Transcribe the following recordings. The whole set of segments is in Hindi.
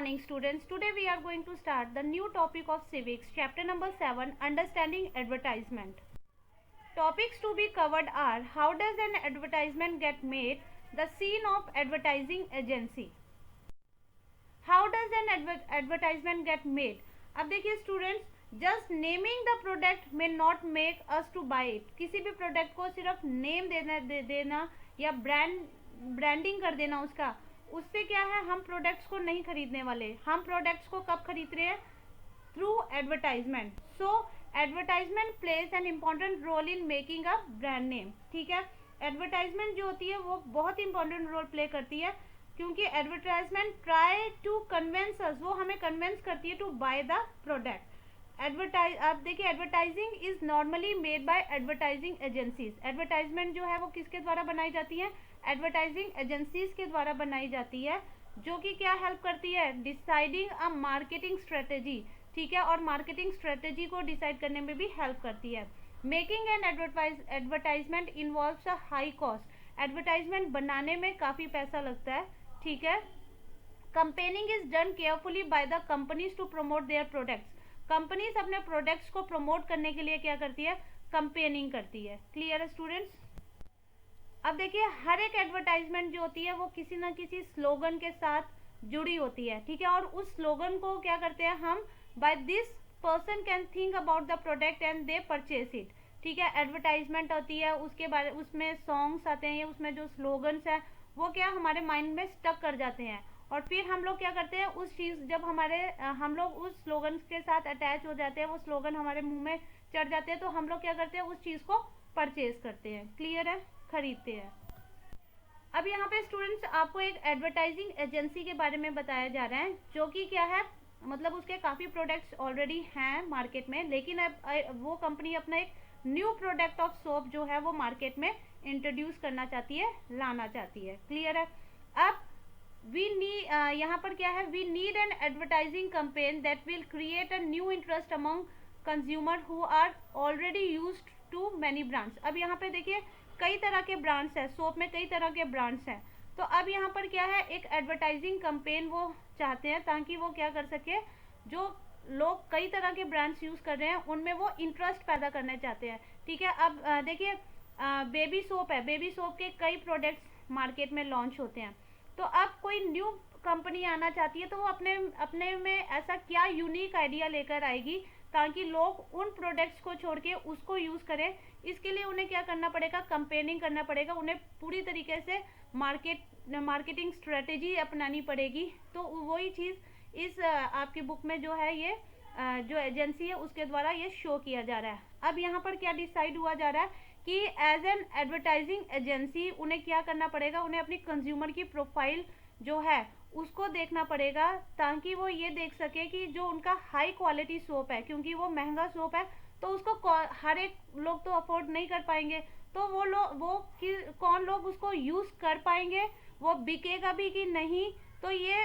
morning students. Today we are going to start the new topic of civics, chapter number 7, understanding advertisement. Topics to be covered are: how does an advertisement get made, the scene of advertising agency. How does an advertisement get made? अब देखिए students, just naming the product में not make us to buy it. किसी भी प्रोडक्ट को सिर्फ नेम देना या ब्रांडिंग कर देना उसका, उससे क्या है, हम प्रोडक्ट्स को नहीं खरीदने वाले. हम प्रोडक्ट्स को कब खरीद रहे हैं? Through advertisement. So advertisement plays an important role in making a brand name. ठीक है, एडवर्टाइजमेंट जो होती है वो बहुत इंपॉर्टेंट रोल प्ले करती है, क्योंकि एडवर्टाइजमेंट ट्राई टू कन्वेंस अस, वो हमें कन्वेंस करती है टू बाय द प्रोडक्ट. आप देखिए, advertising is normally made by advertising agencies. Advertisement जो है वो किसके द्वारा बनाई जाती है? एडवर्टाइजिंग एजेंसीज के द्वारा बनाई जाती है, जो कि क्या हेल्प करती है? Deciding a marketing strategy. ठीक है, और मार्केटिंग स्ट्रेटेजी को डिसाइड करने में भी हेल्प करती है. Making an advertisement involves a high cost. Advertisement बनाने में काफ़ी पैसा लगता है. ठीक है, campaigning is done carefully by the companies to promote their products. Companies अपने प्रोडक्ट्स को प्रमोट करने के लिए क्या करती है? कंपेनिंग करती है. क्लियर है स्टूडेंट्स? अब देखिए, हर एक एडवर्टाइजमेंट जो होती है वो किसी ना किसी स्लोगन के साथ जुड़ी होती है. ठीक है, और उस स्लोगन को क्या करते हैं हम? By this person can think about the product and they purchase it. ठीक है, एडवर्टाइजमेंट होती है, उसके बारे उसमें सॉन्ग्स आते हैं, उसमें जो स्लोगन्स है वो क्या हमारे माइंड में स्टक कर जाते हैं, और फिर हम लोग क्या करते हैं, उस चीज़ जब हम लोग उस स्लोगन के साथ अटैच हो जाते हैं, वो स्लोगन हमारे मुंह में चढ़ जाते हैं, तो हम लोग क्या करते हैं, उस चीज़ को परचेज करते हैं. क्लियर है? खरीदते हैं. अब यहाँ पे स्टूडेंट्स आपको एक एडवर्टाइजिंग एजेंसी के बारे में बताया जा रहा है, जो कि क्या है, मतलब उसके काफ़ी प्रोडक्ट्स ऑलरेडी हैं मार्केट में, लेकिन अब वो कंपनी अपना एक न्यू प्रोडक्ट ऑफ सोप जो है वो मार्केट में इंट्रोड्यूस करना चाहती है, लाना चाहती है. क्लियर है? अब यहाँ पर क्या है, we need an advertising campaign that will create a new interest among consumer who are already used to many brands. अब यहाँ पे देखिए, कई तरह के ब्रांड्स हैं, सोप में कई तरह के ब्रांड्स हैं. तो अब यहाँ पर क्या है, एक एडवर्टाइजिंग कैंपेन वो चाहते हैं, ताकि वो क्या कर सके, जो लोग कई तरह के ब्रांड्स यूज़ कर रहे हैं उनमें वो इंटरेस्ट पैदा करना चाहते हैं. ठीक है, अब देखिए, बेबी सोप है, बेबी सोप के कई प्रोडक्ट्स मार्केट में लॉन्च होते हैं. तो अब कोई न्यू कंपनी आना चाहती है, तो वो अपने में ऐसा क्या यूनिक आइडिया लेकर आएगी ताकि लोग उन प्रोडक्ट्स को छोड़ के उसको यूज़ करें. इसके लिए उन्हें क्या करना पड़ेगा? कंपेनिंग करना पड़ेगा. उन्हें पूरी तरीके से मार्केटिंग स्ट्रेटेजी अपनानी पड़ेगी. तो वही चीज़ इस आपकी बुक में जो है, ये जो एजेंसी है उसके द्वारा ये शो किया जा रहा है. अब यहाँ पर क्या डिसाइड हुआ जा रहा है कि एज एन एडवर्टाइजिंग एजेंसी उन्हें क्या करना पड़ेगा? उन्हें अपनी कंज्यूमर की प्रोफाइल जो है उसको देखना पड़ेगा, ताकि वो ये देख सके कि जो उनका हाई क्वालिटी सोप है, क्योंकि वो महंगा सोप है, तो उसको हर एक लोग तो अफोर्ड नहीं कर पाएंगे. तो कौन लोग उसको यूज़ कर पाएंगे, वो बिकेगा भी कि नहीं, तो ये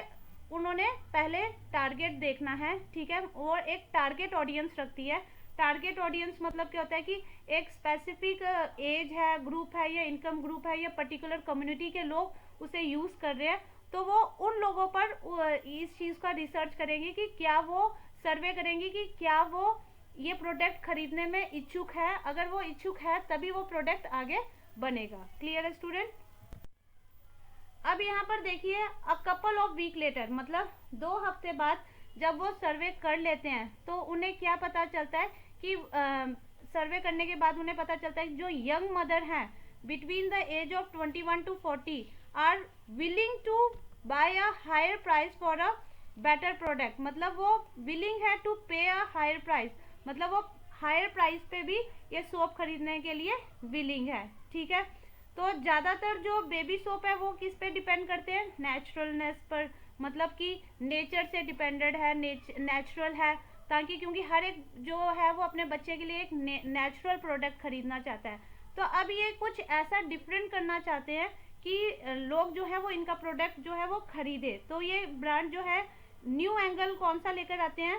उन्होंने पहले टारगेट देखना है. ठीक है, और एक टारगेट ऑडियंस रखती है. टारगेट ऑडियंस मतलब क्या होता है कि एक स्पेसिफिक एज है, ग्रुप है, या इनकम ग्रुप है, या पर्टिकुलर कम्युनिटी के लोग उसे यूज़ कर रहे हैं. तो वो उन लोगों पर इस चीज़ का रिसर्च करेंगे कि क्या वो सर्वे करेंगे कि क्या वो ये प्रोडक्ट खरीदने में इच्छुक है. अगर वो इच्छुक है तभी वो प्रोडक्ट आगे बनेगा. क्लियर है स्टूडेंट? अब यहाँ पर देखिए, a couple of week later, मतलब 2 हफ्ते बाद जब वो सर्वे कर लेते हैं, तो उन्हें क्या पता चलता है कि सर्वे करने के बाद उन्हें पता चलता है कि जो यंग मदर हैं between the age of 21 to 40 are willing to buy a higher price for a better product. मतलब वो विलिंग है टू पे अ हायर प्राइस, मतलब वो हायर प्राइस पे भी ये सोप खरीदने के लिए विलिंग है. ठीक है, तो ज़्यादातर जो बेबी सोप है वो किस पे डिपेंड करते हैं? नेचुरलनेस पर, मतलब कि नेचर से डिपेंडेड है, नेचुरल है, ताकि क्योंकि हर एक जो है वो अपने बच्चे के लिए एक नेचुरल प्रोडक्ट खरीदना चाहता है. तो अब ये कुछ ऐसा डिफरेंट करना चाहते हैं कि लोग जो है वो इनका प्रोडक्ट जो है वो खरीदे. तो ये ब्रांड जो है न्यू एंगल कौन सा लेकर आते हैं?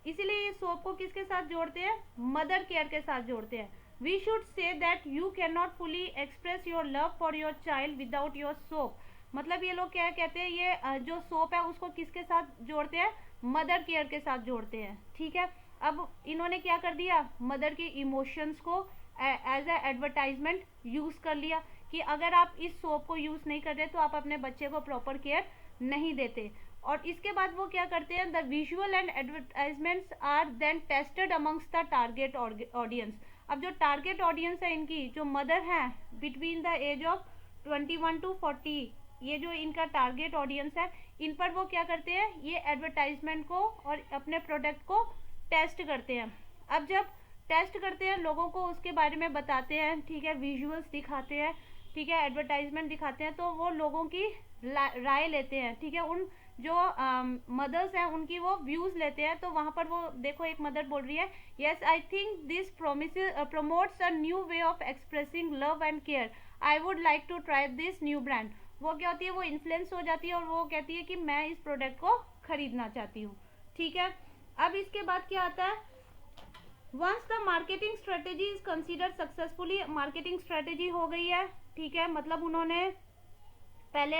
इसीलिए ये सोप को किसके साथ जोड़ते हैं? मदर केयर के साथ जोड़ते हैं. We should say that you can not fully express your love for your child without your soap. मतलब ये लोग क्या कहते हैं, ये जो सोप है उसको किसके साथ जोड़ते हैं, मदर केयर के साथ जोड़ते हैं, ठीक है। अब इन्होंने क्या कर दिया, मदर के इमोशंस को एज ए एडवर्टाइजमेंट यूज़ कर लिया कि अगर आप इस सोप को यूज़ नहीं कर रहे तो आप अपने बच्चे को प्रॉपर केयर नहीं देते। और इसके बाद वो क्या करते हैं, the visual and advertisements are then tested amongst the target audience. अब जो टारगेट ऑडियंस है इनकी, जो मदर है between the age of 21 to 40, ये जो इनका टारगेट ऑडियंस है, इन पर वो क्या करते हैं, ये एडवर्टाइजमेंट को और अपने प्रोडक्ट को टेस्ट करते हैं। अब जब टेस्ट करते हैं, लोगों को उसके बारे में बताते हैं, ठीक है, विजुअल्स दिखाते हैं, ठीक है, एडवर्टाइजमेंट दिखाते हैं, तो वो लोगों की राय लेते हैं, ठीक है, उन जो मदर्स हैं उनकी वो व्यूज़ लेते हैं। तो वहाँ पर वो देखो एक मदर बोल रही है, yes I think this promotes a new way of expressing love and care, I would like to try this new brand. वो क्या होती है, वो इन्फ्लुएंस हो जाती है और वो कहती है कि मैं इस प्रोडक्ट को खरीदना चाहती हूँ, ठीक है। अब इसके बाद क्या आता है, once the marketing strategy is considered successfully, marketing strategy हो गई है, ठीक है, मतलब उन्होंने पहले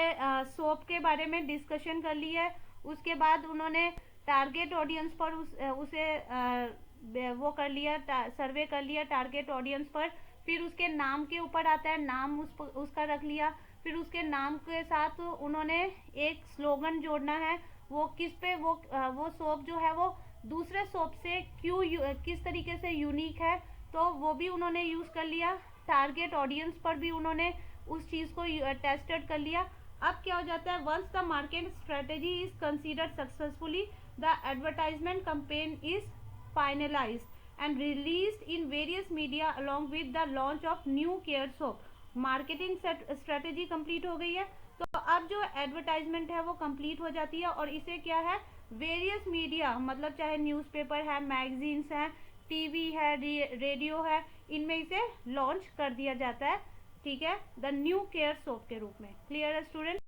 सोप के बारे में डिस्कशन कर ली है, उसके बाद उन्होंने टारगेट ऑडियंस पर उसे वो कर लिया, सर्वे कर लिया टारगेट ऑडियंस पर, फिर उसके नाम के ऊपर आता है, नाम उसका रख लिया, फिर उसके नाम के साथ उन्होंने एक स्लोगन जोड़ना है, वो किस पे वो सोप जो है वो दूसरे सोप से किस तरीके से यूनिक है, तो वो भी उन्होंने यूज़ कर लिया। टारगेट ऑडियंस पर भी उन्होंने उस चीज़ को टेस्टेड कर लिया। अब क्या हो जाता है, once the market strategy is considered successfully, the advertisement campaign is finalised and released in various media along with the launch of new care soap. Marketing strategy complete हो गई है, तो अब जो एडवर्टाइजमेंट है वो कंप्लीट हो जाती है और इसे क्या है, वेरियस मीडिया, मतलब चाहे न्यूज़पेपर है, मैगजीन्स हैं, टीवी है, रेडियो है, इनमें इसे लॉन्च कर दिया जाता है, ठीक है, द न्यू केयर सोप के रूप में। क्लियर है student?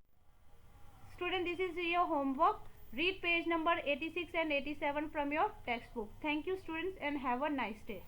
Student, this is your homework, read page number 86 and 87 from your textbook. Thank you students and have a nice day.